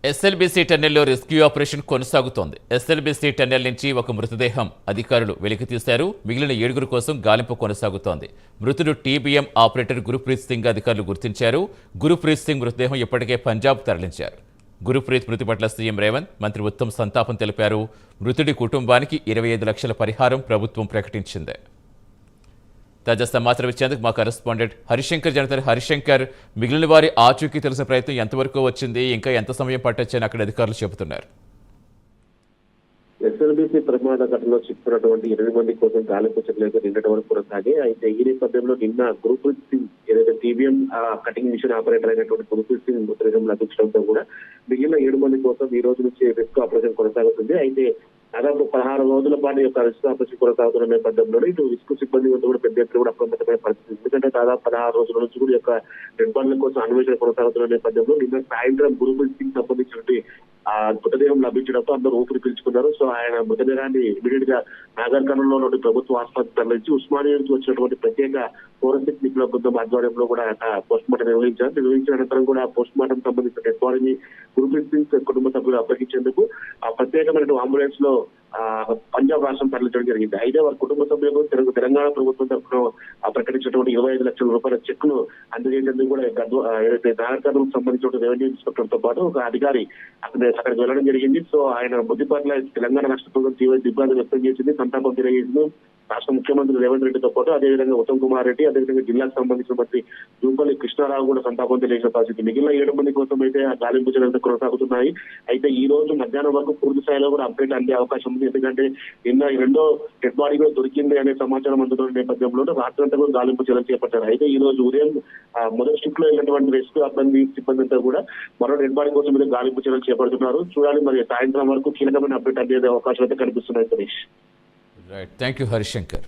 SLBC టన్నెల్లో rescue operation కొనసాగుతోంది. SLBC tunnel నుంచి ఒక మృతదేహం అధికారులు వెలికితీశారు. మిగిలిన 7 కోసం గాలింపు కొనసాగుతోంది. మృతుడు టీబీఎం ఆపరేటర్ గురుప్రీత్ సింగ్ అధికారులు గుర్తించారు. గురుప్రీత్ సింగ్ మృతదేహం ఇప్పటికే పంజాబ్ తరలించారు. గురుప్రీత్ మృతి పట్ల సీఎం రేవంత్, మంత్రి ఉత్తమ్ సంతాపం తెలిపారు. మృతుడి కుటుంబానికి 25 లక్షల పరిహారం ప్రభుత్వం ప్రకటించింది. తాజా సమాచారం ఇచ్చేందుకు మా కరెస్పాండెంట్ హరిశంకర్ జనతారు. హరిశంకర్, మిగిలిన వారి ఆచూకీ తెలిసిన ప్రయత్నం ఎంతవరకు వచ్చింది, ఇంకా ఎంత సమయం పట్టొచ్చని అక్కడ అధికారులు చెబుతున్నారు? ఎస్ఎల్బీసీ ప్రమాద ఘటనలో చిక్కున్నటువంటి 8 మంది కోసం గాలింపు చర్యలు నిన్నటి వరకు కొనసాగి, అయితే ఈ నేపథ్యంలో నిన్న గురుప్రీత్ సింగ్ ఏదైతే టీబీఎం కటింగ్ మిషన్ ఆపరేటర్ అయినటువంటి గురుప్రీత్ సింగ్ మృతదేహం లభించడంతో కూడా మిగిలిన 7 మంది కోసం ఈ రోజు నుంచి రెస్క్యూ ఆపరేషన్ కొనసాగుతుంది. అయితే దాదాపు 16 రోజుల పాటు యొక్క రెస్క్యూ ఆపరేషన్ కొనసాగుతున్న నేపథ్యంలో ఇటు రెస్క్యూ సిబ్బంది వద్ద కూడా పెద్ద ఎత్తున కూడా అప్రమత్తమైన పరిస్థితి. ఎందుకంటే దాదాపు 16 రోజుల నుంచి కూడా యొక్క డెడ్ బాడీల కోసం అన్వేషణ కొనసాగుతున్న నేపథ్యంలో నిన్న సాయంత్రం గురుప్రీత్ సింగ్ సంబంధించినటువంటి మృతదేహం లభించడంతో అందరూ ఊపిరి పీల్చుకున్నారు. సో ఆయన మృతదేహాన్ని ఇమీడియట్ గా నాగర్ కర్నూలులో నుండి ప్రభుత్వ ఆసుపత్రి తరలించి ఉస్మానియా నుంచి వచ్చినటువంటి ప్రత్యేక ఫోరెన్సిక్ నిపుణుల బృందం ఆధ్వర్యంలో కూడా పోస్ట్ మార్టం నిర్వహించిన అనంతరం కూడా పోస్ట్ మార్టం సంబంధించిన డెడ్ బాడీని గురుప్రీత్ సింగ్ కుటుంబ సభ్యులు అప్పగించేందుకు ఆ ప్రత్యేకమైన అంబులెన్స్ లో పంజాబ్ రాష్ట్రం తరలించడం జరిగింది. అయితే వారి కుటుంబ సభ్యులకు తెలంగాణ ప్రభుత్వం తరఫున ప్రకటించినటువంటి 25 లక్షల రూపాయల చెక్ ను అందజేసేందుకు కూడా ఏదైతే నాగర్ కర్నూలుకు సంబంధించిన రెవెన్యూ ఇన్స్పెక్టర్ తో పాటు ఒక అధికారి అక్కడికి వెళ్ళడం జరిగింది. సో ఆయన మృతి పట్ల తెలంగాణ రాష్ట్ర ప్రభుత్వం తీవ్ర దిగ్భ్రాంతి వ్యక్తం చేసింది, సంతాపం తెలియజేసింది. రాష్ట్ర ముఖ్యమంత్రి రేవంత్ రెడ్డితో పాటు అదేవిధంగా ఉత్తమ్ కుమార్ రెడ్డి, అదేవిధంగా జిల్లాకు సంబంధించిన మంత్రి జూపల్లి కృష్ణారావు కూడా సంతాపం తెలియజేసిన పరిస్థితి. మిగిలిన 7 మంది కోసం అయితే ఆ గాలింపు చర్యలు కొనసాగుతున్నాయి. అయితే ఈ రోజు మధ్యాహ్నం వరకు పూర్తి స్థాయిలో కూడా అప్డేట్ అందే అవకాశం ఉంది. ఎందుకంటే నిన్న 2వ డెడ్ బాడీ కూడా దొరికింది అనే సమాచారం అందుతున్న నేపథ్యంలో రాత్రంతా కూడా గాలింపు చర్యలు చేపట్టారు. అయితే ఈ రోజు ఉదయం మొదటి షిఫ్ట్ లో వెళ్ళినటువంటి రెస్క్యూ సిబ్బంది అంతా కూడా మరో డెడ్ బాడీ కోసం మీద గాలింపు చర్యలు చేపడుతున్నారు. చూడాలి మరి సాయంత్రం వరకు కీలకమైన అప్డేట్ అందే అవకాశం అయితే కనిపిస్తున్నాయి. Satish, right, thank you Harishankar.